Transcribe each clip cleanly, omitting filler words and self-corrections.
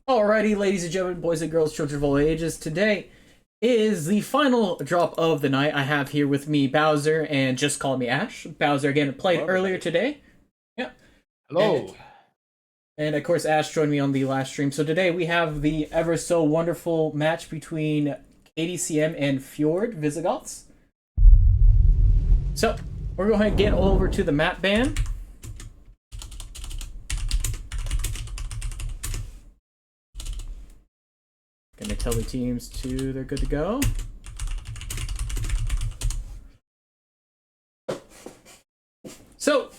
Alrighty, ladies and gentlemen, boys and girls, children of all ages, today is the final drop of the night. I have here with me Bowser and just call me Ash. Bowser again played Hello, earlier everybody. today. Yeah. Hello. And of course Ash joined me on the last stream. So today we have the ever so wonderful match between KDCM and Fjord Visigoths. So we're going to get over to the map ban. Gonna tell the teams they're good to go. So,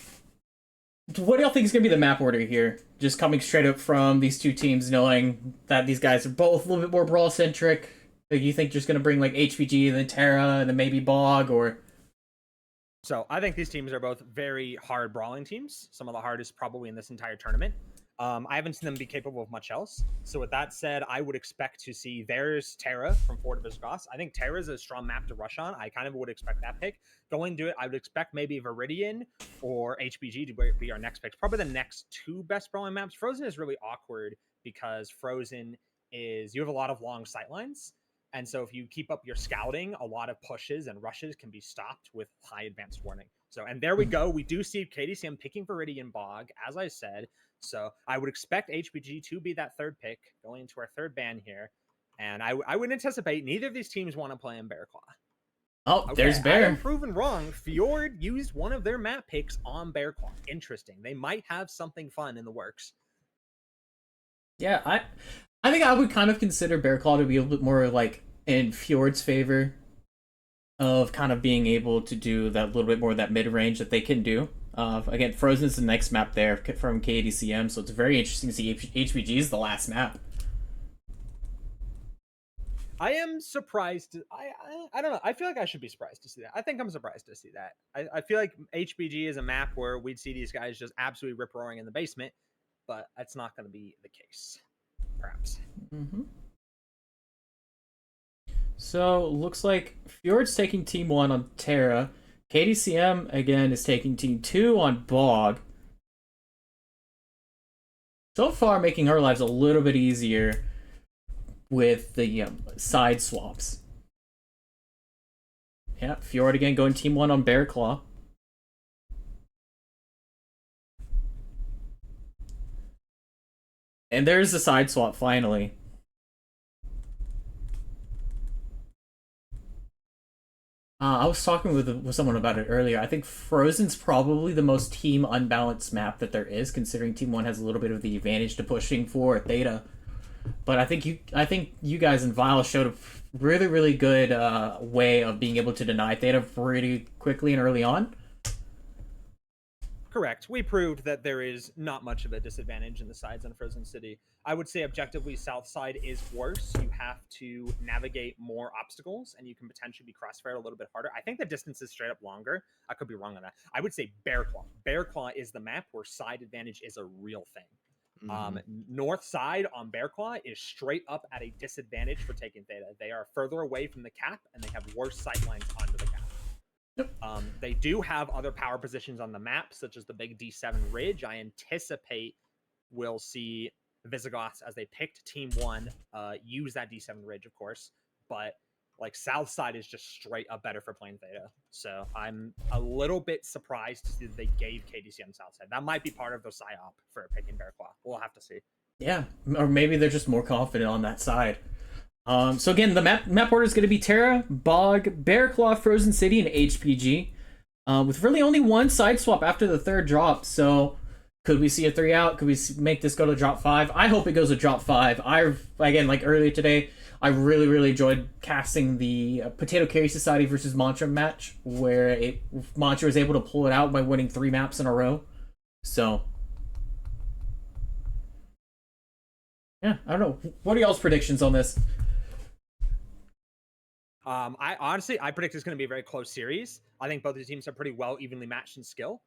what do y'all think is gonna be the map order here? Just coming straight up from these two teams, knowing that these guys are both a little bit more brawl centric. Like, you think just gonna bring like HPG and then Terra and then maybe Bog or? So I think these teams are both very hard brawling teams. Some of the hardest probably in this entire tournament. I haven't seen them be capable of much else. So with that said, I would expect to see there's Terra from Fort of Visigoths. I think Terra is a strong map to rush on. I kind of would expect that pick. Going to it, I would expect maybe Viridian or HBG to be our next picks. Probably the next two best brawling maps. Frozen is really awkward because Frozen is, you have a lot of long sightlines. And so if you keep up your scouting, a lot of pushes and rushes can be stopped with high advanced warning. So, and there we go. We do see KDCM picking Viridian Bog, as I said. So I would expect HBG to be that third pick going into our third ban here. And I would anticipate neither of these teams want to play in Bear Claw. Oh, Okay, there's Bear. I am proven wrong. Fjord used one of their map picks on Bear Claw. Interesting. They might have something fun in the works. Yeah, I think I would kind of consider Bear Claw to be a little bit more like in Fjord's favor of kind of being able to do that little bit more of that mid range that they can do. Again, Frozen is the next map there from KDCM, so it's very interesting to see HBG is the last map. I am surprised. I don't know. I feel like I should be surprised to see that. I think I'm surprised to see that. I feel like HBG is a map where we'd see these guys just absolutely rip roaring in the basement, but that's not going to be the case, perhaps. Mm-hmm. So looks like Fjord's taking Team 1 on Terra. KDCM again is taking Team 2 on Bog. So far, making our lives a little bit easier with the side swaps. Yeah, Fjord again going Team 1 on Bear Claw. And there's the side swap finally. I was talking with someone about it earlier. I think Frozen's probably the most team unbalanced map that there is, considering Team 1 has a little bit of the advantage to pushing for Theta. But I think you guys in Vile showed a really good way of being able to deny Theta pretty quickly and early on. Correct. We proved that there is not much of a disadvantage in the sides on Frozen City. I would say objectively, South side is worse. You have to navigate more obstacles, and you can potentially be crossfired a little bit harder. I think the distance is straight up longer. I could be wrong on that. I would say Bear Claw. Bear Claw is the map where side advantage is a real thing. North side on Bear Claw is straight up at a disadvantage for taking Theta. They are further away from the cap, and they have worse sightlines onto the cap. They do have other power positions on the map, such as the big D7 ridge. I anticipate we'll see Visigoths, as they picked Team 1, use that D7 ridge, of course. But like South side is just straight up better for playing Theta. So I'm a little bit surprised to see that they gave KDCM South side. That might be part of the psyop for picking Bear Claw. We'll have to see. Yeah, or maybe they're just more confident on that side. So again, the map order is going to be Terra, Bog, Bear Claw, Frozen City, and HPG, with really only one side swap after the third drop. So could we see a 3 out? Could we make this go to drop 5? I hope it goes to drop 5. Again, like earlier today, I really enjoyed casting the Potato Carry Society versus Mantra match, where Mantra was able to pull it out by winning 3 maps in a row. So yeah, I don't know. What are y'all's predictions on this? I honestly predict it's going to be a very close series. I think both of the teams are pretty well evenly matched in skill,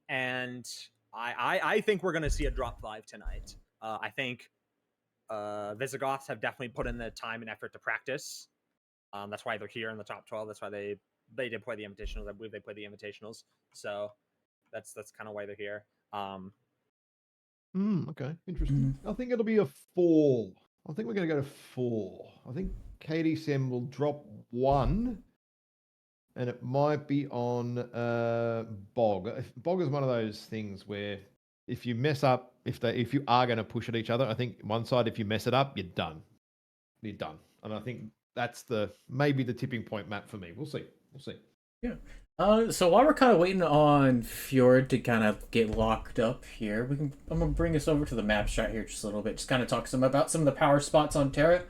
and I think we're going to see a drop 5 tonight. I think Visigoths have definitely put in the time and effort to practice. That's why they're here in the top 12. That's why they did play the invitationals. I believe they played the invitationals, so that's kind of why they're here. Okay, interesting. I think it'll be a 4. I think we're going to go to 4. I think KDCM will drop 1, and it might be on Bog. Bog is one of those things where if you mess up, if you are going to push at each other, I think one side, if you mess it up, you're done. You're done. And I think that's maybe the tipping point map for me. We'll see. We'll see. Yeah. So while we're kind of waiting on Fjord to kind of get locked up here, I'm gonna bring us over to the map strat here just a little bit, just kind of talk about some of the power spots on Terra.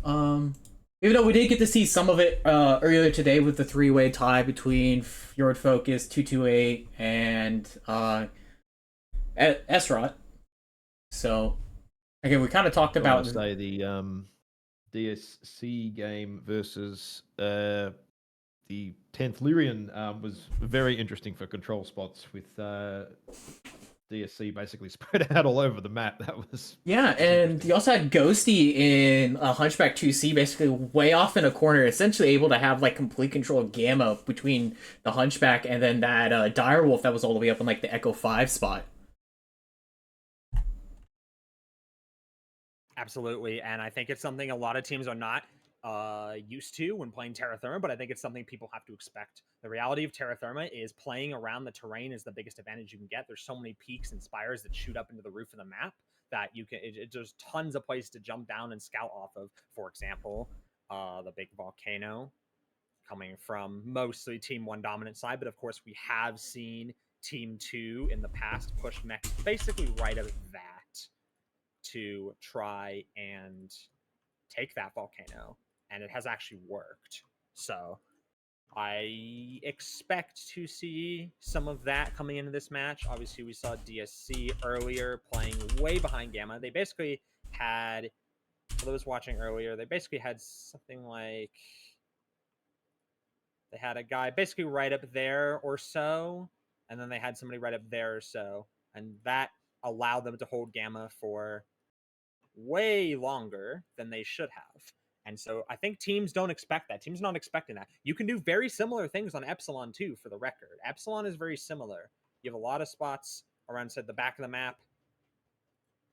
Even though we did get to see some of it earlier today with the 3-way tie between Fjord Focus, 228, and Esrot. So again, we kind of talked about say the DSC game versus the 10th Lyrian was very interesting for control spots with DSC basically spread out all over the map. That was and you also had Ghosty in Hunchback 2C, basically way off in a corner, essentially able to have like complete control of Gamma between the Hunchback and then that Direwolf that was all the way up in like the Echo 5 spot. Absolutely, and I think it's something a lot of teams are not used to when playing Terra Firma, but I think it's something people have to expect. The reality of Terra Firma is playing around the terrain is the biggest advantage you can get. There's so many peaks and spires that shoot up into the roof of the map that you can. There's tons of places to jump down and scout off of. For example, the big volcano coming from mostly Team 1 dominant side, but of course we have seen Team 2 in the past push mechs basically right at that to try and take that volcano, and it has actually worked. So I expect to see some of that coming into this match. Obviously, we saw DSC earlier playing way behind Gamma. They basically had, for those watching earlier, they basically had something like, they had a guy basically right up there or so, and then they had somebody right up there or so, and that allowed them to hold Gamma for way longer than they should have. And so I think teams don't expect that. Teams not expecting that. You can do very similar things on Epsilon too, for the record. Epsilon is very similar. You have a lot of spots around, said, the back of the map,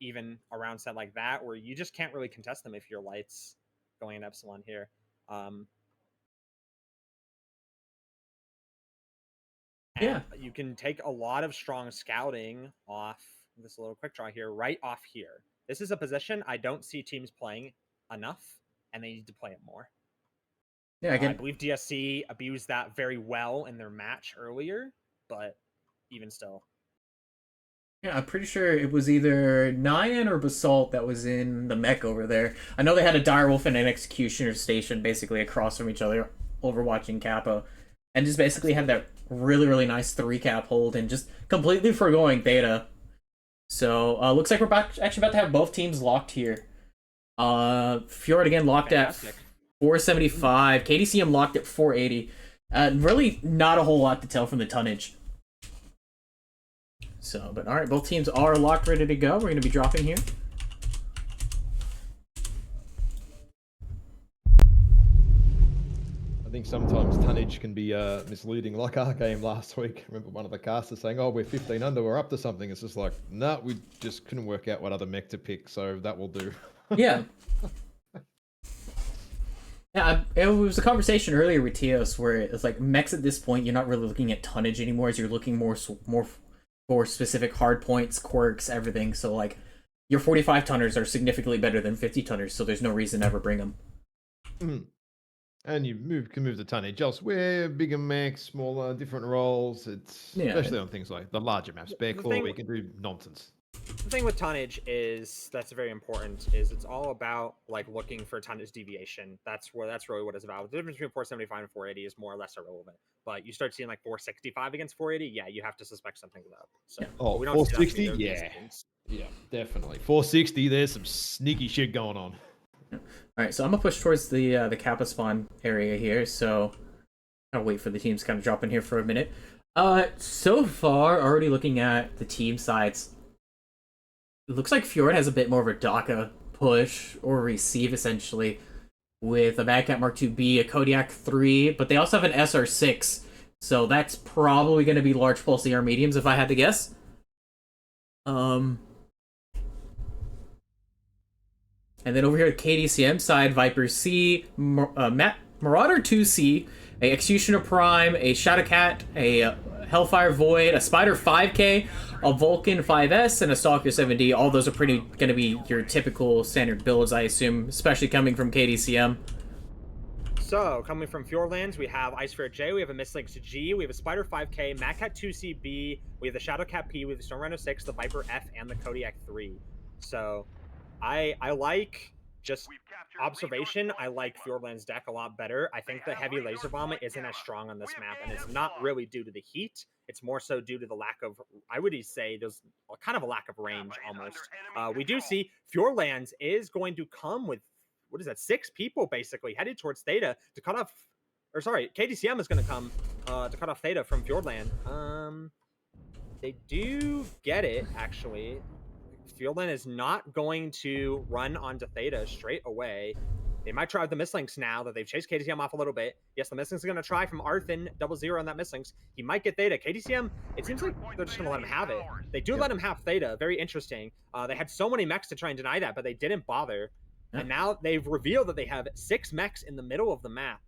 even around set like that, where you just can't really contest them if your lights going in Epsilon here. Yeah. You can take a lot of strong scouting off this little quick draw here, right off here. This is a position I don't see teams playing enough, and they need to play it more. Yeah, I believe DSC abused that very well in their match earlier, but even still. Yeah, I'm pretty sure it was either Nyan or Basalt that was in the mech over there. I know they had a Direwolf and an Executioner station basically across from each other, overwatching Kappa, and just basically had that really, really nice 3-cap hold and just completely foregoing Theta. So, looks like we're actually about to have both teams locked here. Fjord again locked Fantastic. At 475. KDCM locked at 480. Really not a whole lot to tell from the tonnage. So, but alright, both teams are locked, ready to go. We're going to be dropping here. I think sometimes tonnage can be misleading, like our game last week. I remember one of the casters saying, oh, we're 15 under, we're up to something. It's just like, no, we just couldn't work out what other mech to pick, so that will do. Yeah. Yeah, it was a conversation earlier with Tios where it's like mechs at this point, you're not really looking at tonnage anymore, as you're looking more for specific hard points, quirks, everything. So like your 45 tonners are significantly better than 50 tonners, so there's no reason to ever bring them. Mm. And you can move the tonnage elsewhere, bigger mechs, smaller, different roles. It's especially on things like the larger maps, Bear Claw, we can do nonsense. The thing with tonnage is that's very important. Is it's all about like looking for tonnage deviation. That's really what it's about. The difference between 475 and 480 is more or less irrelevant. But you start seeing like 465 against 480, yeah, you have to suspect something's up. So, oh, we don't 460, yeah, definitely 460. There's some sneaky shit going on. All right, so I'm gonna push towards the Kappa spawn area here. So I'll wait for the teams to kind of drop in here for a minute. So far, already looking at the team sides, it looks like Fjord has a bit more of a DACA push or receive essentially, with a Madcat Mark IIB, a Kodiak 3, but they also have an SR6, so that's probably going to be large pulse AR mediums if I had to guess. And then over here, KDCM side, Viper C, Marauder 2C, a Executioner Prime, a Shadowcat, a Hellfire Void, a Spider 5K, a Vulcan 5S, and a Stalker 7D. All those are pretty going to be your typical standard builds, I assume, especially coming from KDCM. So, coming from Fjordlands, we have Icefair J, we have a Mistlynx G, we have a Spider 5K, Matcat 2CB, we have the Shadowcat P, we have the Storm Rhino 6, the Viper F, and the Kodiak 3. So, I like just observation. I like Fjordland's deck a lot better. I think the heavy laser bomb isn't as strong on this map, and it's not really due to the heat. It's more so due to the lack of, I would say, there's kind of a lack of range almost. We do see Fjordlands is going to come with, what is that, 6 people basically headed towards Theta to cut off, or sorry, KDCM is going to come to cut off Theta from Fjordland. They do get it, actually. Fjordland is not going to run onto Theta straight away. They might try the Mistlynx now that they've chased KDCM off a little bit. Yes, the Mistlynx is going to try from Arthin 00 on that Mistlynx. He might get Theta. KDCM, it seems like they're just going to let him have it. They do let him have Theta. Very interesting. They had so many mechs to try and deny that, but they didn't bother. And now they've revealed that they have 6 mechs in the middle of the map.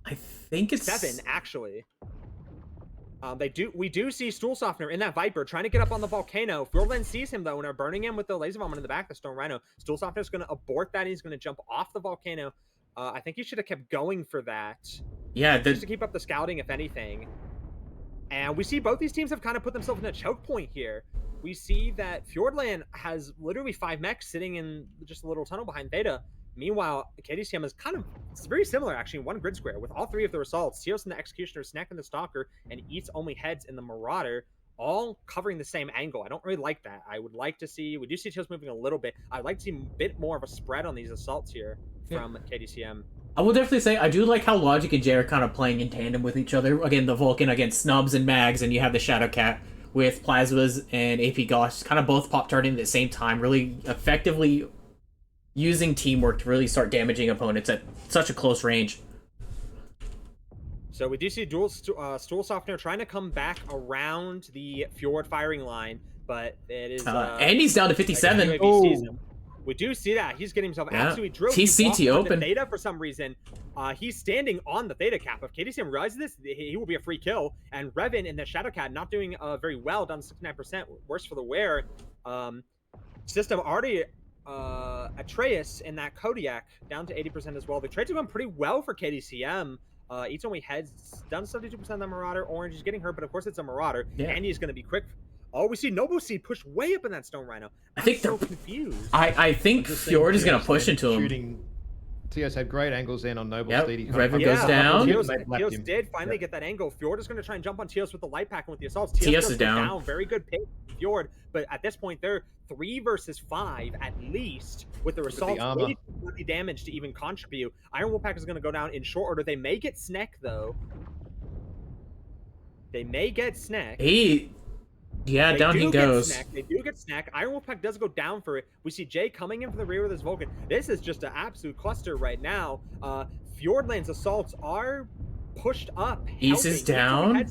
I think it's 7, actually. We do see Stool Softener in that Viper trying to get up on the volcano. Fjordland sees him though and are burning him with the laser bomb in the back. The Storm Rhino. Stool Softener is going to abort that. And he's going to jump off the volcano. I think he should have kept going for that. Yeah, just to keep up the scouting, if anything. And we see both these teams have kind of put themselves in a choke point here. We see that Fjordland has literally 5 mechs sitting in just a little tunnel behind Theta. Meanwhile, KDCM is kind of, it's very similar actually in one grid square with all 3 of the assaults, Teos and the Executioner, Snack and the Stalker, and Eats only heads in the Marauder, all covering the same angle. I don't really like that. I would like to see, we do see Teos moving a little bit. I'd like to see a bit more of a spread on these assaults here from KDCM. I will definitely say I do like how Logic and Jay are kind of playing in tandem with each other. Again, the Vulcan against Snubs and Mags, and you have the Shadowcat with Plasmas and AP Gosh, kind of both pop-tarting at the same time, really effectively using teamwork to really start damaging opponents at such a close range. So we do see dual Stool Softener trying to come back around the Fjord firing line, but it is... and he's down to 57. We do see that. He's getting himself absolutely drilled. TCT open. Theta for some reason. He's standing on the Theta cap. If KDCM realizes this, he will be a free kill. And Revan in the Shadowcat not doing very well, down to 69%. Worse for the wear. System already... Atreus in that Kodiak down to 80% as well. The trades are going pretty well for KDCM. Eats only heads down to 72% on the Marauder. Orange is getting hurt, but of course it's a Marauder. Yeah. And he's going to be quick. Oh, we see Noble Seed push way up in that Stone Rhino. I think they're so confused. I think Fjord is going to push into him. Teos had great angles in on Noble Steed. Revan goes down. Teos did finally get that angle. Fjord is going to try and jump on Teos with the light pack and with the assaults. Teos is down. Very good pick, Fjord. But at this point, they're 3 versus 5 at least with the assaults. Really damage to even contribute. Iron Wolfpack is going to go down in short order. They may get Snack though. They may get Snack. Yeah, down he goes. They do get Snack. Iron Wolfpack does go down for it. We see Jay coming in from the rear with his Vulcan. This is just an absolute cluster right now. Fjordland's assaults are pushed up. East is down.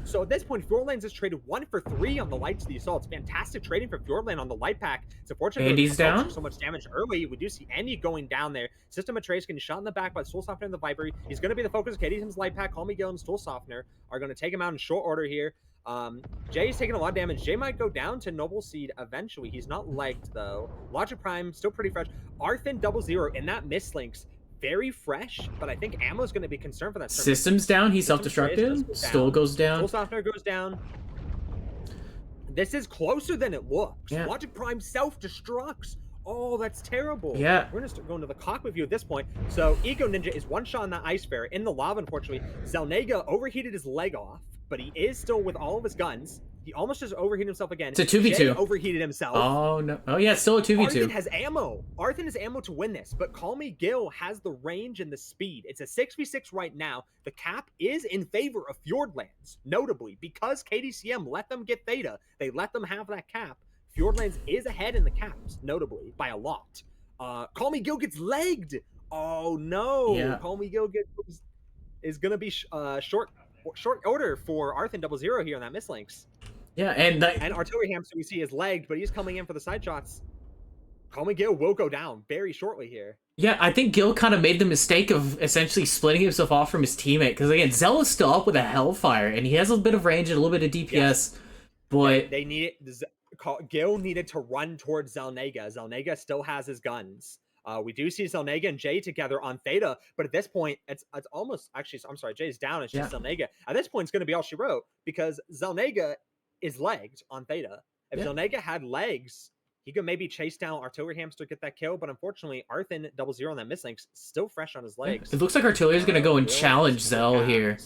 So at this point, Fjordlands has traded 1 for 3 on the lights to the assaults. Fantastic trading for Fjordland on the light pack. It's unfortunate Andy's down. So much damage early. We do see Andy going down there. System of Trace getting shot in the back by Stool Softener and the Viper. He's going to be the focus of KDCM's light pack. Call Me Gil and Stool Softener are going to take him out in short order here. Jay's taking a lot of damage. Jay might go down to Noble Seed eventually. He's not legged though. Logic Prime still pretty fresh. Arthin 00 in that Mistlynx. Very fresh, but I think ammo is going to be concerned for that. System's down. He's self-destructed. Stool goes down. Stool Softener goes down. This is closer than it looks. Yeah. Logic Prime self-destructs. Oh, that's terrible. Yeah. We're going to start going to the cockpit view at this point. So Eco Ninja is one shot on that Ice Fair in the lava, unfortunately. Zelnega overheated his leg off, but he is still with all of his guns. He almost just overheated himself again. It's a 2v2. Jay overheated himself. Oh, no. Oh, yeah, it's still a 2v2. Arthin has ammo. Arthin has ammo to win this, but Call Me Gil has the range and the speed. It's a 6v6 right now. The cap is in favor of Fjordlands, notably, because KDCM let them get Theta. They let them have that cap. Fjordlands is ahead in the caps, notably, by a lot. Call Me Gil gets legged. Oh, no. Yeah. Call Me Gil is going to be short order for Arthin 00 here on that Mistlynx. Yeah, and Artillery Hamster we see is legged, but he's coming in for the side shots. Call Me Gil will go down very shortly here. Yeah, I think Gil kind of made the mistake of essentially splitting himself off from his teammate, because again, Zell is still up with a Hellfire, and he has a bit of range and a little bit of DPS, Yes. but... They needed... Gil needed to run towards Zelnega. Zelnega still has his guns. We do see Zelnega and Jay together on Theta, but at this point, it's almost... Actually, I'm sorry, Jay's down, it's just Zelnega. At this point, it's going to be all she wrote, because Zelnega is legged on Theta. If Zelnega had legs, he could maybe chase down Artillery Hamster, get that kill, but unfortunately, Arthen 00 on that mislink's still fresh on his legs. It looks like Artillery's gonna go and challenge Zell here.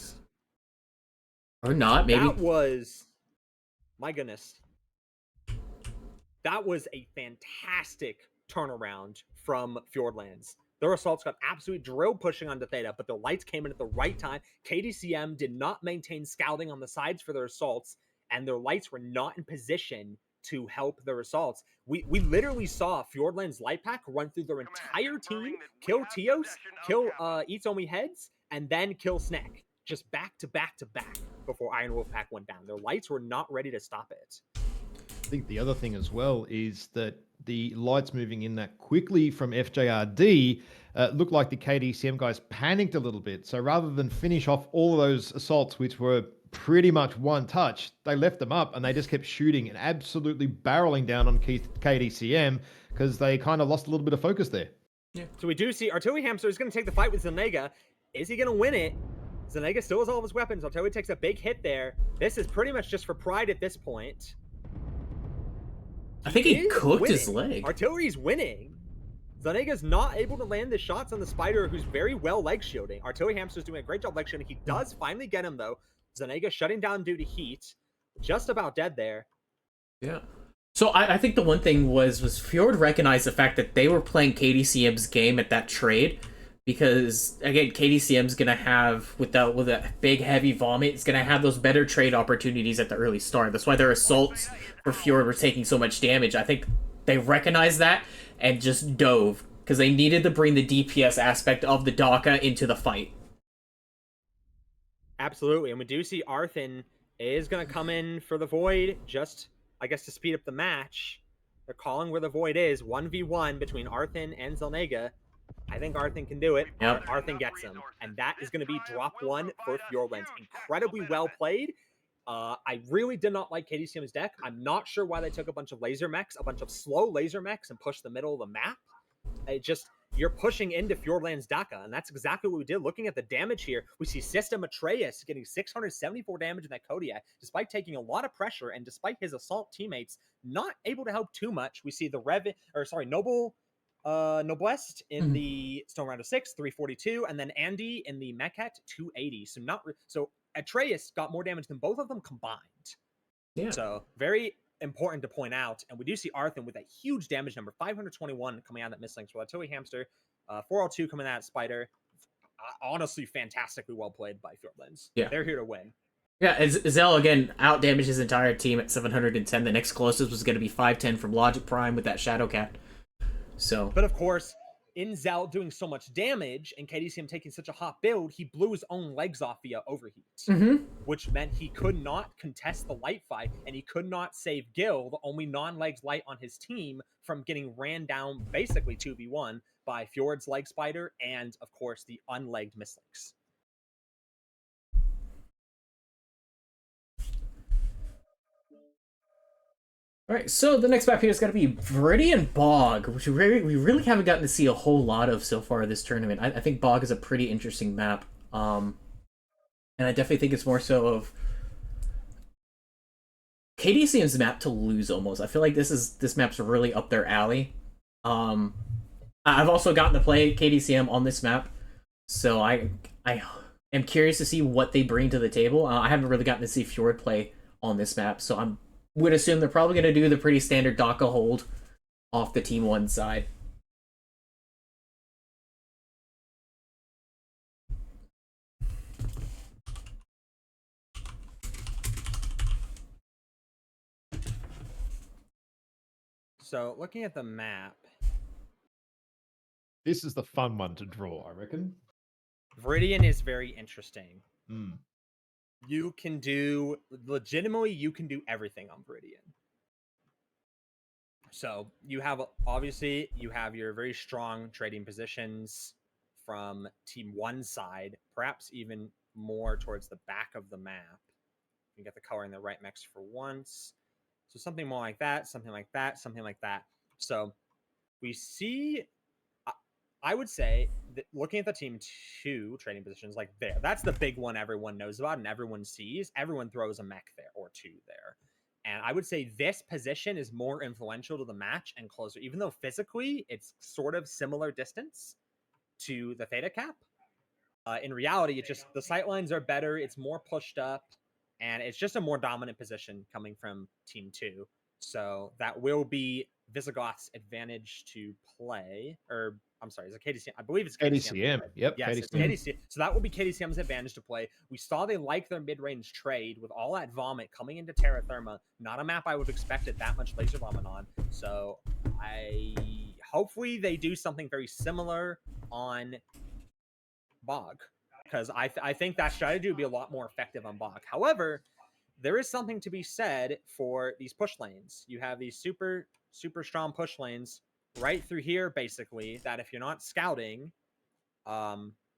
Or not, maybe. That was... My goodness. That was a fantastic turnaround from Fjordlands. Their assaults got absolutely drill pushing onto Theta, but the lights came in at the right time. KDCM did not maintain scouting on the sides for their assaults, and their lights were not in position to help their assaults. We literally saw Fjordlands Light Pack run through their entire team, kill Tios, kill Eats Only Heads, and then kill Snack. Just back to back to back before Iron Wolf Pack went down. Their lights were not ready to stop it. I think the other thing as well is that the lights moving in that quickly from FJRD looked like the KDCM guys panicked a little bit. So rather than finish off all of those assaults, which were pretty much one touch, they left them up and they just kept shooting and absolutely barreling down on KDCM because they kind of lost a little bit of focus there. Yeah. So we do see Artillery Hamster is going to take the fight with Zelnega. Is he going to win it? Zelnega still has all of his weapons. Artillery takes a big hit there. This is pretty much just for pride at this point. I think he cooked his leg. Artillery's winning. Zelnega's not able to land the shots on the Spider, who's very well leg shielding. Artillery Hamster's doing a great job leg shielding. He does finally get him, though. Zelnega shutting down due to heat. Just about dead there. Yeah. So I think the one thing was Fjord recognized the fact that they were playing KDCM's game at that trade. Because, again, KDCM's going to have, with a big, heavy vomit, it's going to have those better trade opportunities at the early start. That's why their assaults for Fjord were taking so much damage. I think they recognized that and just dove. Because they needed to bring the DPS aspect of the Daka into the fight. Absolutely. And we do see Arthen is going to come in for the Void, just, I guess, to speed up the match. They're calling where the Void is. 1v1 between Arthen and Zelnega. I think Arthen can do it. Yep. Arthen gets him. And that is going to be drop one for Fjordlands. Incredibly well played. I really did not like KDCM's deck. I'm not sure why they took a bunch of laser mechs, a bunch of slow laser mechs, and pushed the middle of the map. You're pushing into Fjordlands Daka, and that's exactly what we did. Looking at the damage here, we see System Atreus getting 674 damage in that Kodiak, despite taking a lot of pressure, and despite his assault teammates not able to help too much. We see the Noblest in the Stone Round of 6, 342, and then Andy in the Mechat, 280. So Atreus got more damage than both of them combined. Yeah. So very important to point out. And we do see Arthen with a huge damage number, 521 coming out of that mislinks for Artillery Hamster, 402 coming out of Spider. Honestly, fantastically well played by Fjordlands. Yeah. They're here to win. Yeah, Zell, again, out-damaged his entire team at 710. The next closest was going to be 510 from Logic Prime with that Shadow Cat. So, but of course, in Zell doing so much damage and KDCM taking such a hot build, he blew his own legs off via overheat, which meant he could not contest the light fight and he could not save Gil, the only non-legs light on his team, from getting ran down basically 2v1 by Fjord's leg spider and, of course, the unlegged mislinks. All right, so the next map here is going to be Viridian Bog, which we really haven't gotten to see a whole lot of so far this tournament. I think Bog is a pretty interesting map, and I definitely think it's more so of KDCM's map to lose almost. I feel like this map's really up their alley. I've also gotten to play KDCM on this map, so I am curious to see what they bring to the table. I haven't really gotten to see Fjord play on this map, so would assume they're probably going to do the pretty standard Daka hold off the Team 1 side. So, looking at the map, this is the fun one to draw, I reckon. Viridian is very interesting. Mm. You can do everything on Viridian. So you have, obviously, you have your very strong trading positions from team one side, perhaps even more towards the back of the map. You get the color in the right mix for once. So something more like that, something like that, something like that. So we see, I would say, that looking at the team two trading positions, like there, that's the big one everyone knows about and everyone sees. Everyone throws a mech there or two there. And I would say this position is more influential to the match and closer, even though physically it's sort of similar distance to the Theta Cap. In reality, it's just the sight lines are better, it's more pushed up, and it's just a more dominant position coming from Team 2. So that will be Visigoth's advantage to play. Or, I'm sorry, is it KDCM? I believe it's KDCM. KDCM. Yep. Yes, KDCM. it's KDCM. So that will be KDCM's advantage to play. We saw they like their mid-range trade with all that vomit coming into Terra Therma. Not a map I would have expected that much laser vomit on. So hopefully they do something very similar on Bog, because I think that strategy would be a lot more effective on Bog. However, there is something to be said for these push lanes. You have these super strong push lanes right through here, basically, that if you're not scouting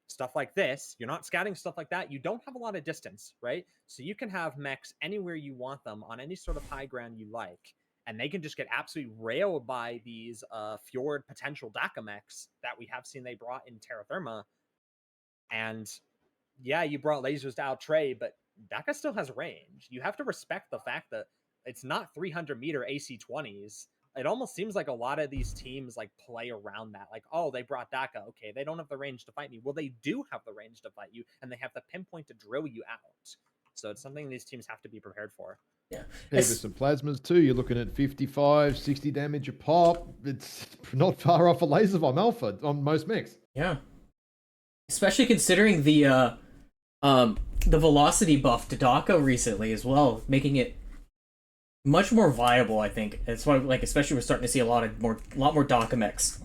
stuff like this, you're not scouting stuff like that, you don't have a lot of distance, right? So you can have mechs anywhere you want them on any sort of high ground you like, and they can just get absolutely railed by these Fjord potential DACA mechs that we have seen they brought in Terra Therma. And yeah, you brought lasers to outtrade, but DACA still has range. You have to respect the fact that it's not 300-meter AC-20s. It almost seems like a lot of these teams like play around that. Like, oh, they brought DACA. Okay, they don't have the range to fight me. Well, they do have the range to fight you, and they have the pinpoint to drill you out. So it's something these teams have to be prepared for. Yeah. With some plasmas too. You're looking at 55, 60 damage a pop. It's not far off a laser bomb alpha on most mechs. Yeah. Especially considering the velocity buff to DACA recently as well, making it much more viable. I think that's why, like, especially we're starting to see a lot more DACA mechs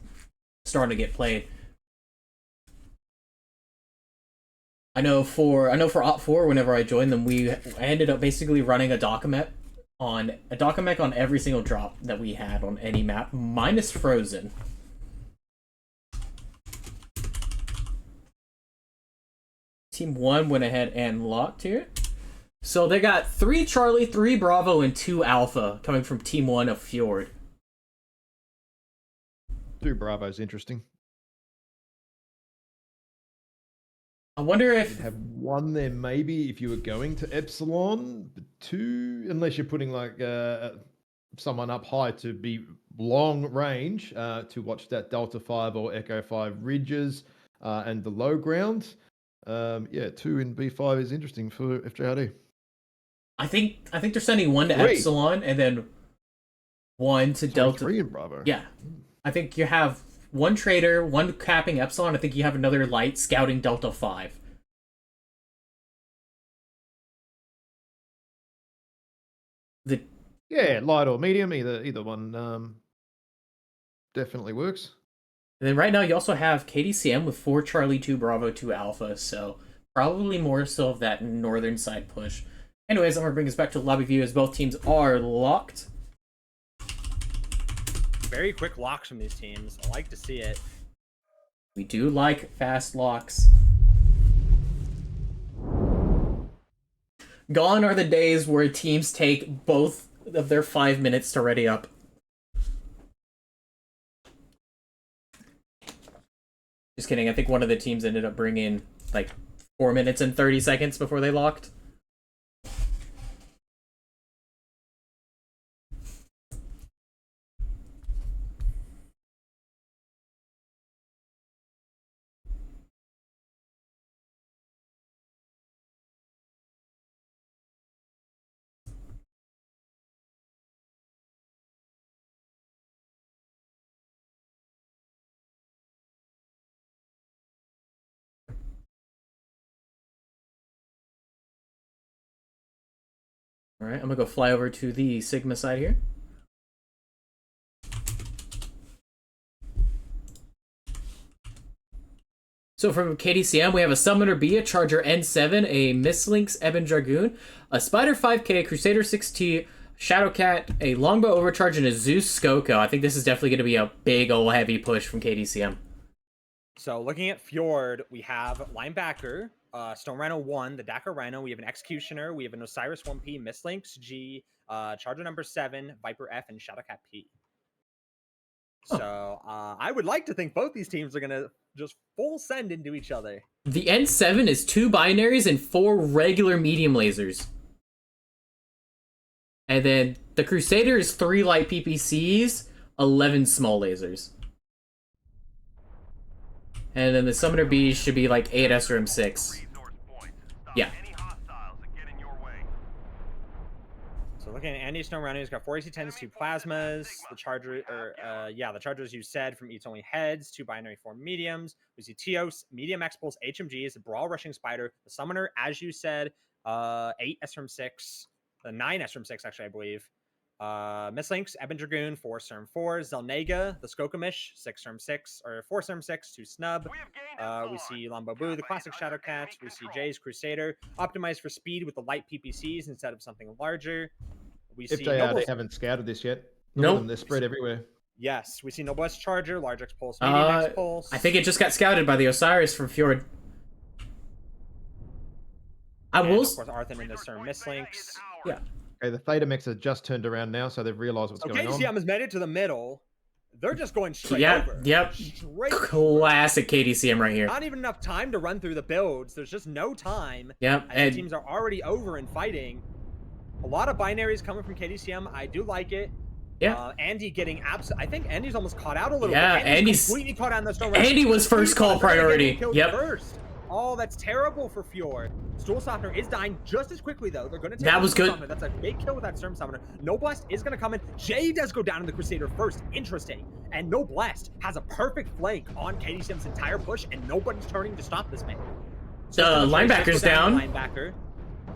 starting to get played. I know for Op4, whenever I joined them, I ended up basically running a DACA mech on every single drop that we had on any map, minus Frozen. Team 1 went ahead and locked here. So they got 3 Charlie, 3 Bravo, and 2 Alpha coming from Team 1 of Fjord. 2 Bravo's interesting. I wonder if... You'd have 1 there maybe if you were going to Epsilon, but 2, unless you're putting like someone up high to be long range to watch that Delta 5 or Echo 5 ridges and the low ground. Yeah, 2 in B5 is interesting for FJRD. I think they're sending 1 to 3. Epsilon and then 1 to Delta. 3 in Bravo. Yeah, I think you have 1 trader, 1 capping Epsilon. I think you have another light scouting Delta 5. Yeah, light or medium, either one definitely works. And then right now you also have KDCM with 4 Charlie, 2 Bravo, 2 Alpha, so probably more so of that northern side push. Anyways, I'm going to bring us back to the lobby view as both teams are locked. Very quick locks from these teams. I like to see it. We do like fast locks. Gone are the days where teams take both of their 5 minutes to ready up. Just kidding. I think one of the teams ended up bringing like 4 minutes and 30 seconds before they locked. All right, I'm gonna go fly over to the Sigma side here. So from KDCM, we have a Summoner B, a Charger N7, a Mislinks Ebon Dragoon, a Spider 5K, Crusader 6T, Shadowcat, a Longbow Overcharge, and a Zeus Skoko. I think this is definitely going to be a big old heavy push from KDCM. So looking at Fjord, we have Linebacker, Stone Rhino 1, the Dakar Rhino. We have an Executioner. We have an Osiris 1P, Mislinks G, Charger number 7, Viper F, and Shadowcat P. So I would like to think both these teams are going to just full send into each other. The N7 is 2 binaries and 4 regular medium lasers. And then the Crusader is 3 light PPCs, 11 small lasers. And then the Summoner B should be like 8 SRM6. Yeah. So looking at Andy Snow Rhino, he's got 4 AC-10s, 2 plasmas. The Charger, the Chargers you said from Eats Only Heads, 2 binary 4 mediums. We see Teos, medium X-Pulse, HMGs, the Brawl Rushing Spider, the Summoner, as you said, 8 SRM6, 9 SRM6 actually, I believe. Mislinks, Ebon Dragoon, 4 Serm 4, Zelnega, the Skokamish, 6 Serm 6, or 4 Serm 6, 2 Snub. We see Lombabu, the classic Shadowcat. We see Jay's Crusader, optimized for speed with the light PPCs instead of something larger. We see FJRD haven't scouted this yet. Nope. They're spread everywhere. Yes, we see Noblesse Charger, large X Pulse, medium X Pulse. I think it just got scouted by the Osiris from Fjord. Of course, Arthur and the Serm Mislinks. Yeah. Okay, the Theta mechs have just turned around now, so they've realized what's going on. KDCM has made it to the middle. They're just going straight over. Yep. Straight Classic KDCM right here. Not even enough time to run through the builds. There's just no time. Yep. And the teams are already over and fighting. A lot of binaries coming from KDCM. I do like it. Yeah. Andy getting I think Andy's almost caught out a little bit. Andy's completely caught out in the stone. Andy was first call priority. Yep. First. Oh, that's terrible for Fjord. Stool Softener is dying just as quickly, though. They're going to take that was good. Summoner. That's a big kill with that Storm Summoner. Noblest is going to come in. Jay does go down in the Crusader first. Interesting. And Noblest has a perfect flank on KDCM's entire push, and nobody's turning to stop this man. So linebacker's down. Linebacker.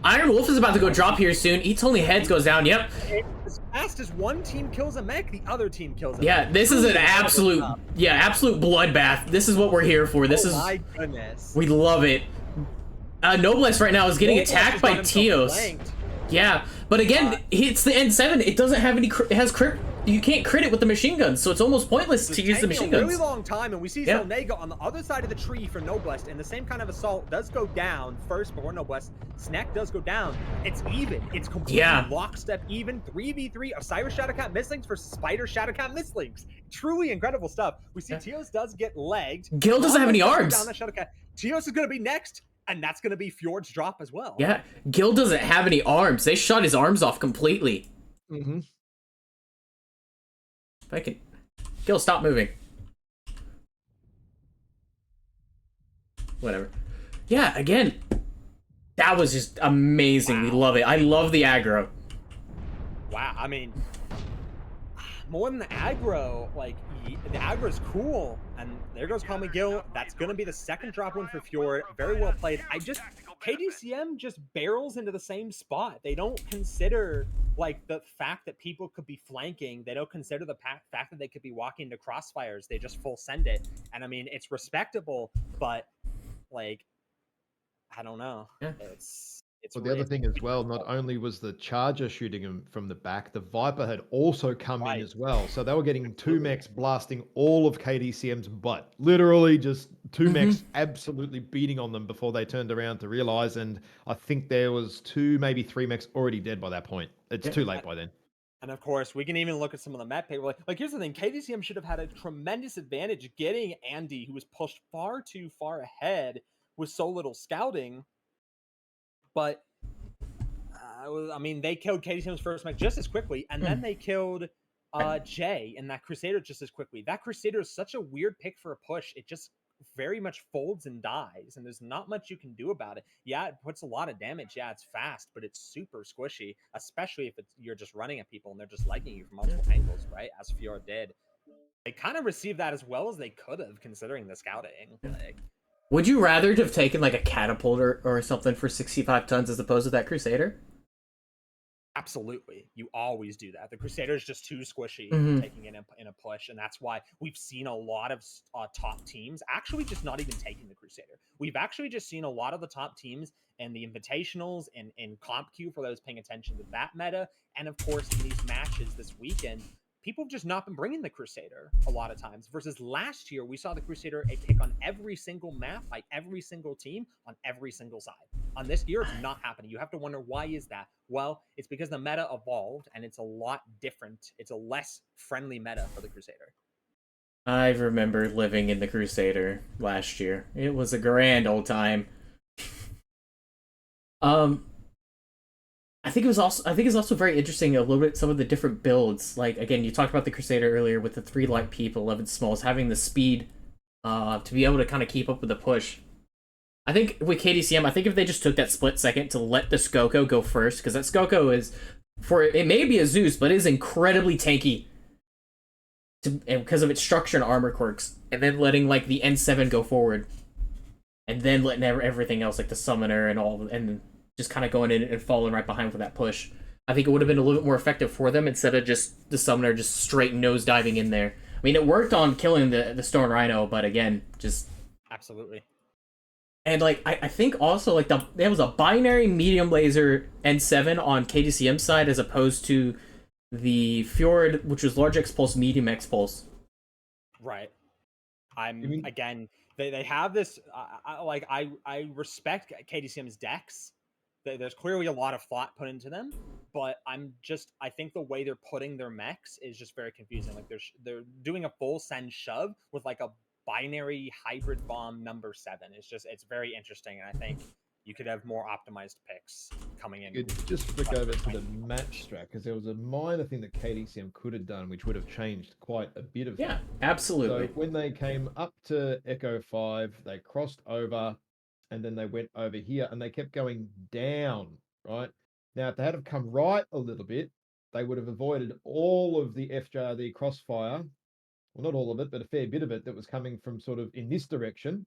Iron Wolf is about to go drop here soon. Eats Only Heads goes down. Yep. As fast as one team kills a mech, the other team kills a mech. Yeah, this is an absolute bloodbath. This is what we're here for. This is my goodness. We love it. Noblesse right now is getting attacked by Teos. Yeah, but again, it's the N7. It doesn't have any. It has crit. You can't crit it with the machine guns, so it's almost pointless to use the machine guns. A really long time, and we see Zelnega on the other side of the tree for Noblest, and the same kind of assault does go down first before Noblest. Snack does go down. It's even. It's completely lockstep even. 3v3 Osiris Shadowcat Mislinks versus Spider Shadowcat Mislinks. Truly incredible stuff. We see Teos does get legged. Gil doesn't have any arms. Down the Shadowcat. Teos is going to be next. And that's going to be Fjord's drop as well. Yeah, Gil doesn't have any arms. They shot his arms off completely. Mm-hmm. If I can... Gil, stop moving. Whatever. Yeah, again, that was just amazing. Wow. We love it. I love the aggro. Wow, I mean, more than the aggro, like, the aggro is cool. And there goes Call Me Gil. That's going to be the second drop win for Fjord. Very well played. KDCM just barrels into the same spot. They don't consider, like, the fact that people could be flanking. They don't consider the fact that they could be walking to crossfires. They just full send it. And, I mean, it's respectable, but, like, I don't know. Yeah. Well, the other thing as well, not only was the Charger shooting him from the back, the Viper had also come in as well. So they were getting 2 mechs blasting all of KDCM's butt. Literally just 2 mechs absolutely beating on them before they turned around to realize. And I think there was 2, maybe 3 mechs already dead by that point. It's too late by then. And of course, we can even look at some of the map paper. Like here's the thing, KDCM should have had a tremendous advantage getting Andy, who was pushed far too far ahead with so little scouting. But, I mean, they killed KDCM's first mech just as quickly, and then they killed Jay and that Crusader just as quickly. That Crusader is such a weird pick for a push. It just very much folds and dies, and there's not much you can do about it. Yeah, it puts a lot of damage. Yeah, it's fast, but it's super squishy, especially if you're just running at people and they're just liking you from multiple angles, right? As Fjord did. They kind of received that as well as they could have, considering the scouting. Like, would you rather have taken like a catapult or something for 65 tons as opposed to that Crusader? Absolutely, you always do that. The Crusader is just too squishy taking in a push, and that's why we've seen a lot of top teams actually just not even taking the Crusader. We've actually just seen a lot of the top teams in the invitationals and in comp queue for those paying attention to that meta, and of course in these matches this weekend. People have just not been bringing the Crusader a lot of times. Versus last year, we saw the Crusader a pick on every single map by every single team on every single side. On this year, it's not happening. You have to wonder, why is that? Well, it's because the meta evolved and it's a lot different. It's a less friendly meta for the Crusader. I remember living in the Crusader last year. It was a grand old time. I think it's also very interesting a little bit some of the different builds. Like again, you talked about the Crusader earlier with the 3 light peep, 11 smalls, having the speed to be able to kind of keep up with the push. I think with KDCM, I think if they just took that split second to let the Skoko go first, because that Skoko is, it may be a Zeus, but it is incredibly tanky because of its structure and armor quirks, and then letting like the N7 go forward, and then letting everything else like the Summoner and all, and just kind of going in and falling right behind for that push. I think it would have been a little bit more effective for them instead of just the Summoner just straight nose diving in there. I mean, it worked on killing the Stone Rhino, but again, just absolutely. And like I think also like there was a binary medium laser N7 on KDCM side as opposed to the Fjord, which was large X pulse, medium X pulse. Right. Again, they have this. I respect KDCM's decks. There's clearly a lot of thought put into them, but I think the way they're putting their mechs is just very confusing. Like they're doing a full send shove with like a binary hybrid bomb number 7. It's very interesting, and I think you could have more optimized picks coming in. Just flick over to the match strat, because there was a minor thing that KDCM could have done, which would have changed quite a bit of Yeah, that. absolutely. So when they came up to Echo 5, they crossed over, and then they went over here, and they kept going down, right? Now, if they had have come right a little bit, they would have avoided all of the FJRD crossfire. Well, not all of it, but a fair bit of it that was coming from sort of in this direction,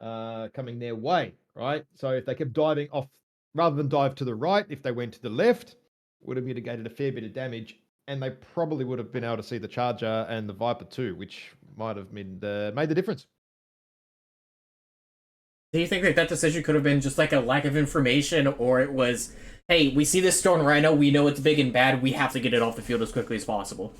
coming their way, right? So if they kept diving off, rather than dive to the right, if they went to the left, would have mitigated a fair bit of damage, and they probably would have been able to see the Charger and the Viper too, which might have made the difference. Do you think that decision could have been just like a lack of information, or it was, hey, we see this Stone Rhino, we know it's big and bad, we have to get it off the field as quickly as possible?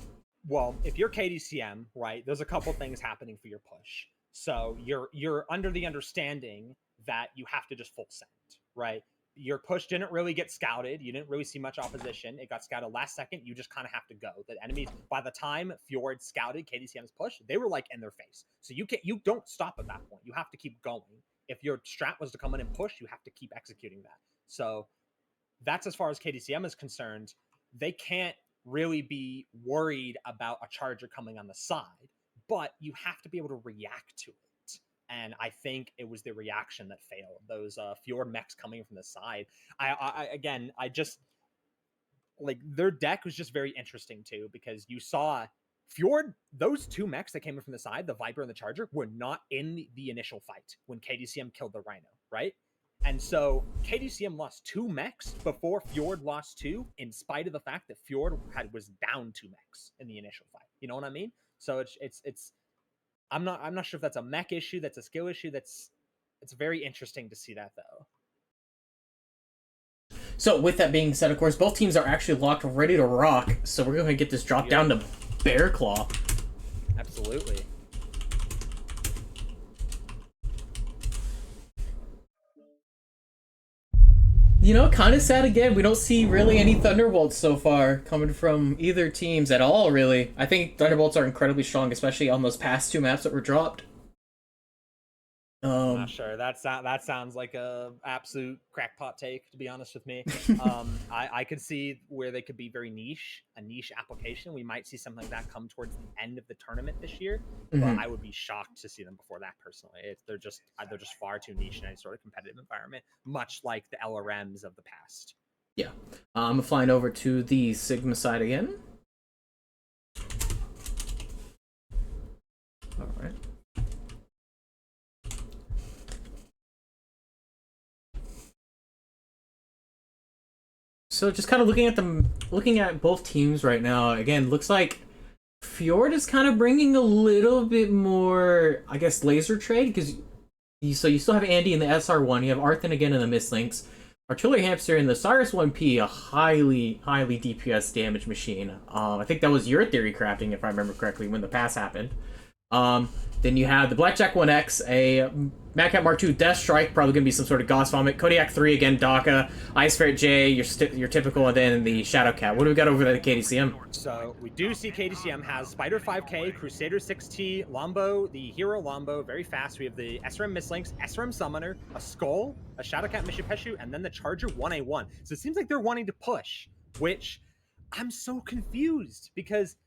Well, if you're KDCM, right, there's a couple things happening for your push. So you're under the understanding that you have to just full send, right? Your push didn't really get scouted. You didn't really see much opposition. It got scouted last second. You just kind of have to go. The enemies, by the time Fjord scouted KDCM's push, they were like in their face. So you don't stop at that point. You have to keep going. If your strat was to come in and push, you have to keep executing that. So that's as far as KDCM is concerned. They can't really be worried about a Charger coming on the side, but you have to be able to react to it. And I think it was the reaction that failed. Those Fjord mechs coming from the side. I just like their deck was just very interesting too, because you saw Fjord, those 2 mechs that came in from the side, the Viper and the Charger, were not in the initial fight when KDCM killed the Rhino, right? And so KDCM lost 2 mechs before Fjord lost 2, in spite of the fact that Fjord was down 2 mechs in the initial fight. You know what I mean? So it's I'm not sure if that's a mech issue, that's a skill issue. It's very interesting to see that though. So with that being said, of course, both teams are actually locked, ready to rock. So we're going to get this drop down to Bear Claw. Absolutely. You know, kind of sad again. We don't see really any Thunderbolts so far coming from either teams at all, really. I think Thunderbolts are incredibly strong, especially on those past 2 maps that were dropped. I'm not sure. That sounds like a absolute crackpot take, to be honest with me. I could see where they could be very niche, a niche application. We might see something like that come towards the end of the tournament this year, but I would be shocked to see them before that personally. They're just far too niche in any sort of competitive environment, much like the LRMs of the past. Yeah. I'm flying over to the Sigma side again. All right. So just kind of looking at both teams right now. Again, looks like Fjord is kind of bringing a little bit more, I guess, laser trade because you still have Andy in the SR1. You have Arthen again in the Mistlinks. Artillery Hamster in the Cyrus 1P, a highly DPS damage machine. I think that was your theory crafting, if I remember correctly, when the pass happened. Then you have the Blackjack 1X, a Madcap Mark II Death Strike, probably going to be some sort of Gauss Vomit. Kodiak 3 again, Daka. Ice Ferret J, your typical, and then the Shadow Cat. What do we got over there at KDCM? So we do see KDCM has Spider 5K, Crusader 6T, Lombo, the Hero Lombo, very fast. We have the SRM Mistlinks, SRM Summoner, a Skull, a Shadow Cat Mishipeshu, and then the Charger 1A1. So it seems like they're wanting to push, which I'm so confused because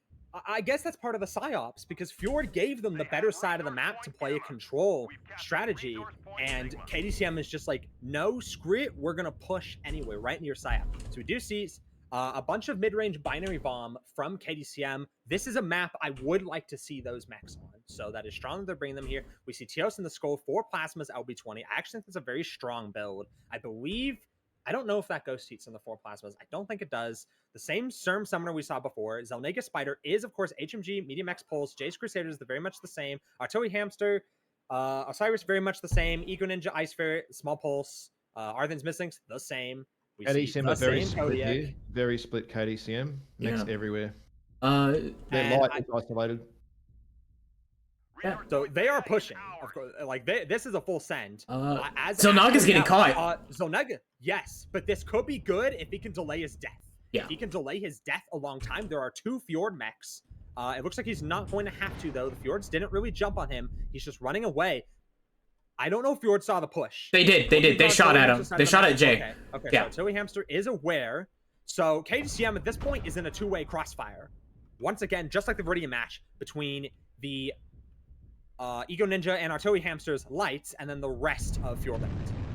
I guess that's part of the psyops because Fjord gave them the better side of the map to play a control strategy, and KDCM is just like, no, screw it, we're gonna push anyway, right into your psyop. So we do see a bunch of mid-range binary bomb from KDCM. This is a map I would like to see those mechs on, so that is strong that they're bringing them here. We see Teos in the Skull, 4 Plasmas, LB20. I actually think that's a very strong build. I don't know if that Ghost Heat's in the 4 Plasmas. I don't think it does. The same Serm Summoner we saw before. Zelnega Spider is, of course, HMG, Medium X Pulse. Jace Crusader is very much the same. Artillery Hamster, Osiris very much the same. Eco Ninja, Ice Ferret, Small Pulse. Arthen's Mistlinks, the same. We see KDCM the are very same split Kodiak. here. Very split KDCM. Next everywhere. Uh, Their light is isolated. Yeah. So they are pushing. Of course, like this is a full send. Zelnaga's getting caught. Zelnaga, yes, but this could be good if he can delay his death. Yeah. If he can delay his death a long time. There are 2 Fjord mechs. It looks like he's not going to have to, though. The Fjords didn't really jump on him. He's just running away. I don't know if Fjord saw the push. They did. They shot at him. They shot at Jay. Okay. Yeah. So Tilly Hamster is aware. So KDCM at this point is in a 2-way crossfire. Once again, just like the Viridian match between the Ego Ninja and Artillery Hamster's lights, and then the rest of Fjordland.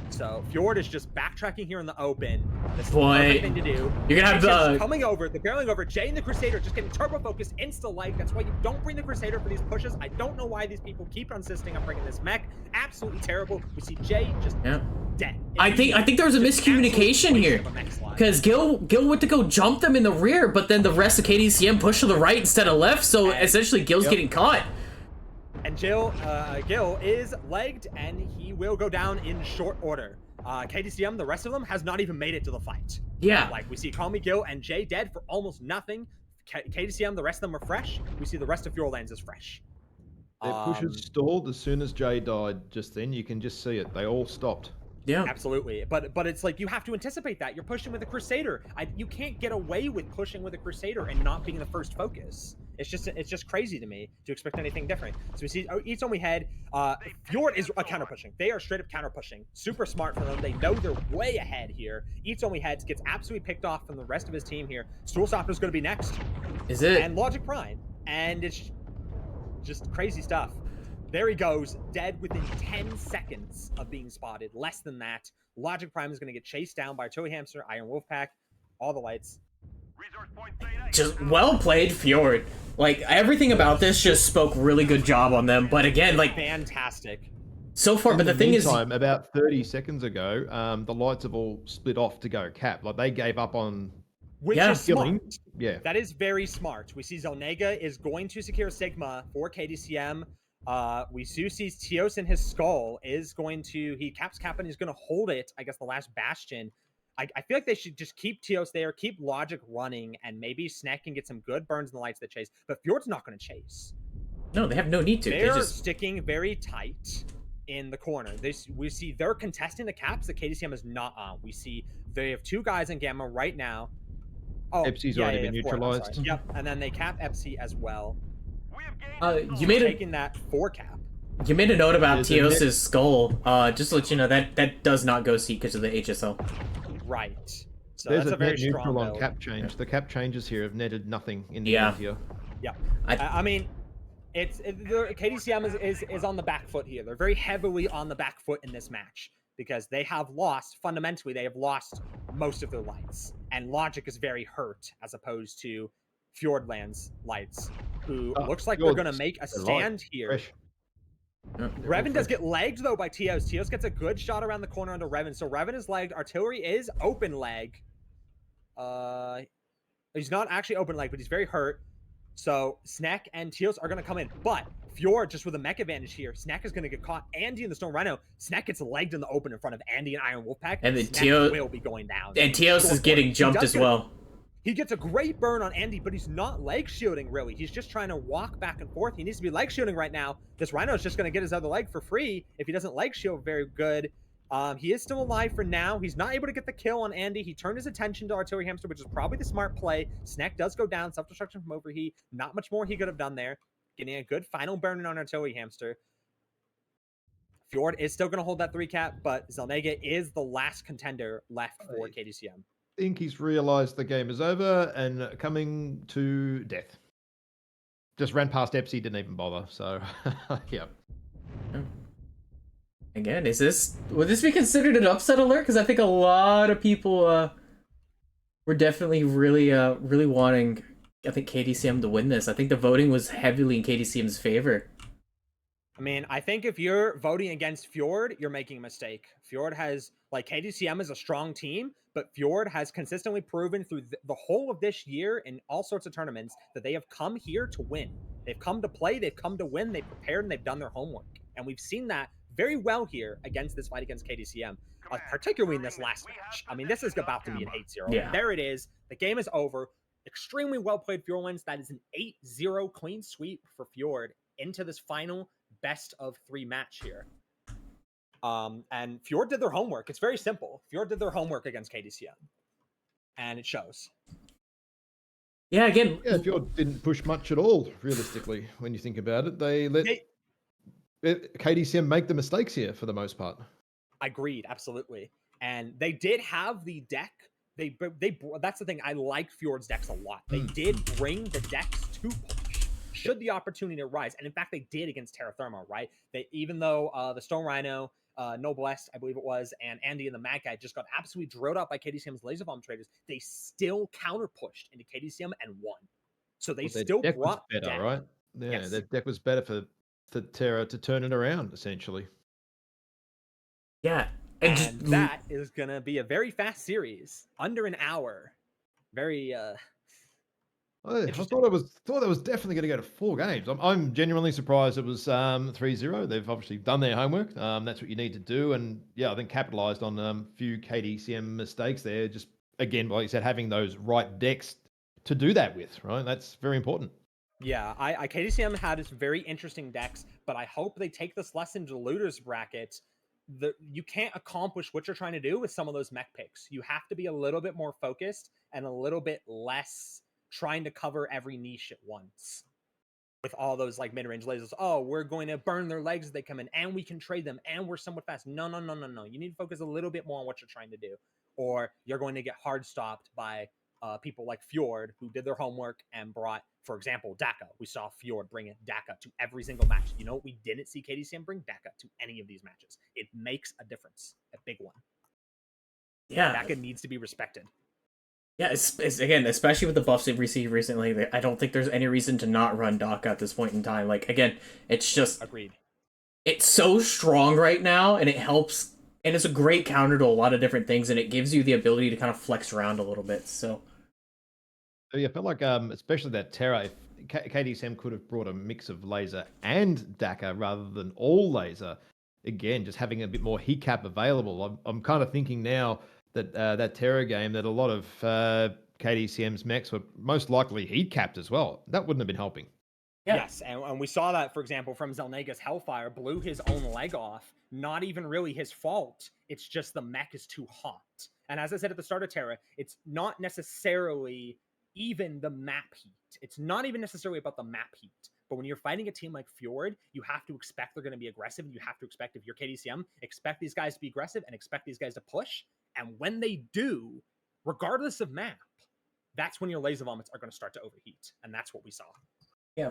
So Fjord is just backtracking here in the open. This is the perfect thing to do. You're gonna have the coming over, the barreling over. Jay and the Crusader just getting turbo focused, insta like. That's why you don't bring the Crusader for these pushes. I don't know why these people keep insisting on bringing this mech. Absolutely terrible. We see Jay just dead. I think there was a miscommunication here because Gil went to go jump them in the rear, but then the rest of KDCM pushed to the right instead of left. So essentially, Gil's getting caught. And Gil is legged, and he will go down in short order. KDCM, the rest of them, has not even made it to the fight. Yeah. Like, we see Call Me Gil and Jay dead for almost nothing. KDCM, the rest of them are fresh. We see the rest of Fjordlands is fresh. Their pushes stalled as soon as Jay died just then. You can just see it. They all stopped. Yeah. Absolutely. But it's like you have to anticipate that. You're pushing with a Crusader. You can't get away with pushing with a Crusader and not being the first focus. It's just crazy to me to expect anything different. So we see each one we had. Fjord is a counter pushing. They are straight up counter pushing. Super smart for them. They know they're way ahead here. Each one we had gets absolutely picked off from the rest of his team here. Stoolstopper is going to be next. Is it? And Logic Prime. And it's just crazy stuff. There he goes, dead within 10 seconds of being spotted. Less than that. Logic Prime is going to get chased down by Joey Hamster, Iron Wolfpack, all the lights. Just well played, Fjord. Like, everything about this just spoke really good job on them. But again, like... Fantastic. So far, but the thing is... about 30 seconds ago, the lights have all split off to go cap. Like, they gave up on... Which is smart. Yeah. That is very smart. We see Zelnega is going to secure Sigma for KDCM. We do see Teos in his skull is going to... He caps cap and he's going to hold it, I guess, the last bastion. I feel like they should just keep Teos there, keep Logic running, and maybe Snack can get some good burns in the lights that chase. But Fjord's not going to chase. No, they have no need to. They're just sticking very tight in the corner. We see they're contesting the caps that KDCM is not on. We see they have 2 guys in Gamma right now. Oh, Epsi's already been neutralized. Yep, and then they cap Epsi as well. You made taking that 4 cap. You made a note about Teos's skull. Just to let you know, that does not go seat because of the HSL. Right. So there's that's a very strong neutral on build. cap change. The cap changes here have netted nothing in the end here. Yeah. I mean, KDCM is on the back foot here. They're very heavily on the back foot in this match because they have lost, fundamentally, they have lost most of their lights. And Logic is very hurt as opposed to Fjordland's lights, who looks like they're going to make a stand here. Fresh. Revan does get lagged, though, by Teos. Teos gets a good shot around the corner under Revan. So Revan is lagged. Artillery is open leg. He's not actually open leg, but he's very hurt. So Snack and Teals are going to come in. But Fjord, just with a mech advantage here, Snack is going to get caught. Andy and the Stone Rhino. Snack gets legged in the open in front of Andy and Iron Wolfpack. And then Snack will be going down. And Teals is getting jumped as well. He gets a great burn on Andy, but he's not leg shielding, really. He's just trying to walk back and forth. He needs to be leg shielding right now. This Rhino is just going to get his other leg for free if he doesn't leg shield very good. He is still alive for now. He's not able to get the kill on Andy. He turned his attention to Artillery Hamster, which is probably the smart play. Snack does go down. Self-destruction from overheat. Not much more he could have done there. Getting a good final burn on Artillery Hamster. Fjord is still going to hold that 3-cap, but Zelnega is the last contender left for KDCM. I think he's realized the game is over and coming to death. Just ran past Epsy, didn't even bother. So, yeah. Again, would this be considered an upset alert? Because I think a lot of people were definitely really wanting, I think, KDCM to win this. I think the voting was heavily in KDCM's favor. I mean, I think if you're voting against Fjord, you're making a mistake. Fjord has, like, KDCM is a strong team, but Fjord has consistently proven through the whole of this year in all sorts of tournaments that they have come here to win. They've come to play, they've come to win, they've prepared, and they've done their homework. And we've seen that very well here against this fight against KDCM, particularly in this last match. I mean, this is about to be an 8-0. Yeah. There it is. The game is over. Extremely well-played Fjord wins. That is an 8-0 clean sweep for Fjord into this final best of 3 match here. And Fjord did their homework. It's very simple. Fjord did their homework against KDCM. And it shows. Yeah, again. Yeah, Fjord didn't push much at all, realistically, when you think about it. They let KDCM make the mistakes here for the most part. Agreed, absolutely. And they did have the deck. That's the thing. I like Fjord's decks a lot. They did bring the decks to push should the opportunity arise. And in fact, they did against Terra Therma, right? Even though the Stone Rhino, Noblest, I believe it was, and Andy and the Mad Guy just got absolutely drilled out by KDCM's laser bomb traders, they still counter pushed into KDCM and won. So they still brought better, deck. right? Yeah, yes. Their deck was better for Terra to turn it around, essentially. Yeah. And that is going to be a very fast series, under an hour. Very I thought it was definitely going to go to 4 games. I'm genuinely surprised it was 3-0. They've obviously done their homework. That's what you need to do, and yeah, I think capitalized on a few KDCM mistakes there. Just again, like you said, having those right decks to do that with, right? That's very important. Yeah, KDCM had some very interesting decks, but I hope they take this lesson to the looters bracket. You can't accomplish what you're trying to do with some of those mech picks. You have to be a little bit more focused and a little bit less trying to cover every niche at once. With all those like mid-range lasers, oh, we're going to burn their legs as they come in, and we can trade them, and we're somewhat fast. No. You need to focus a little bit more on what you're trying to do, or you're going to get hard stopped by people like Fjord, who did their homework and brought, for example, Daka. We saw Fjord bring Daka to every single match. You know what we didn't see KDCM bring? Daka to any of these matches. It makes a difference, a big one. Yeah, Daka needs to be respected. Yeah, it's again, especially with the buffs they've received recently, I don't think there's any reason to not run Daka at this point in time. Like, again, it's just... Agreed. It's so strong right now, and it helps, and it's a great counter to a lot of different things, and it gives you the ability to kind of flex around a little bit, so... Yeah, I felt like, especially that Terra, if KDCM could have brought a mix of laser and Daka rather than all laser, again, just having a bit more heat cap available. I'm kind of thinking now that that Terra game, that a lot of KDCM's mechs were most likely heat capped as well. That wouldn't have been helping. Yeah. Yes, and we saw that, for example, from Zelnega's Hellfire, blew his own leg off. Not even really his fault. It's just the mech is too hot. And as I said at the start of Terra, it's not necessarily even the map heat. It's not even necessarily about the map heat. But when you're fighting a team like Fjord, you have to expect they're going to be aggressive. And you have to expect, if you're KDCM, expect these guys to be aggressive and expect these guys to push. And when they do, regardless of map, that's when your laser vomits are going to start to overheat. And that's what we saw. Yeah.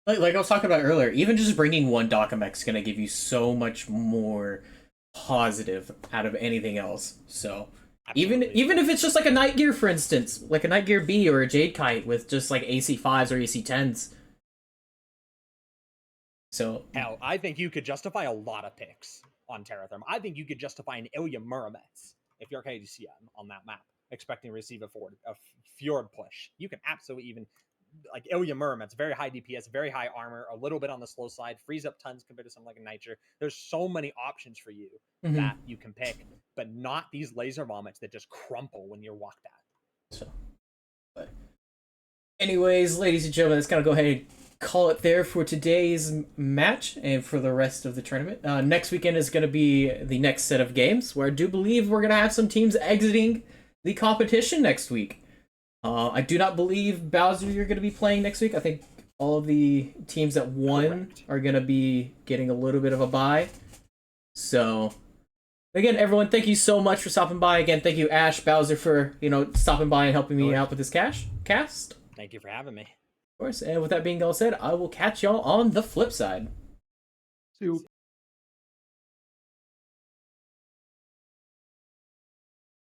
Like I was talking about earlier, even just bringing one Daka mech is going to give you so much more positive out of anything else. So Absolutely. even if it's just like a Night Gear, for instance, like a Night Gear B or a Jade Kite with just like AC5s or AC10s. So hell, I think you could justify a lot of picks on Terra Therma. I think you could justify an Ilya Murametz if you're KDCM on that map. expecting to receive a Fjord push. You can absolutely even like Ilya Muromets, very high DPS, very high armor, a little bit on the slow side, frees up tons compared to something like a Nitro. There's so many options for you that you can pick, but not these laser vomits that just crumple when you're walked at. So, but anyways, ladies and gentlemen, let's kind of go ahead and call it there for today's match and for the rest of the tournament. Next weekend is going to be the next set of games, where I do believe we're going to have some teams exiting the competition next week. I do not believe, Bowser, you're going to be playing next week. I think all of the teams that won are going to be getting a little bit of a bye. So, again, everyone, thank you so much for stopping by. Again, thank you, Ash, Bowser, for stopping by and helping me out with this cast. Thank you for having me. Of course, and with that being all said, I will catch y'all on the flip side. See you.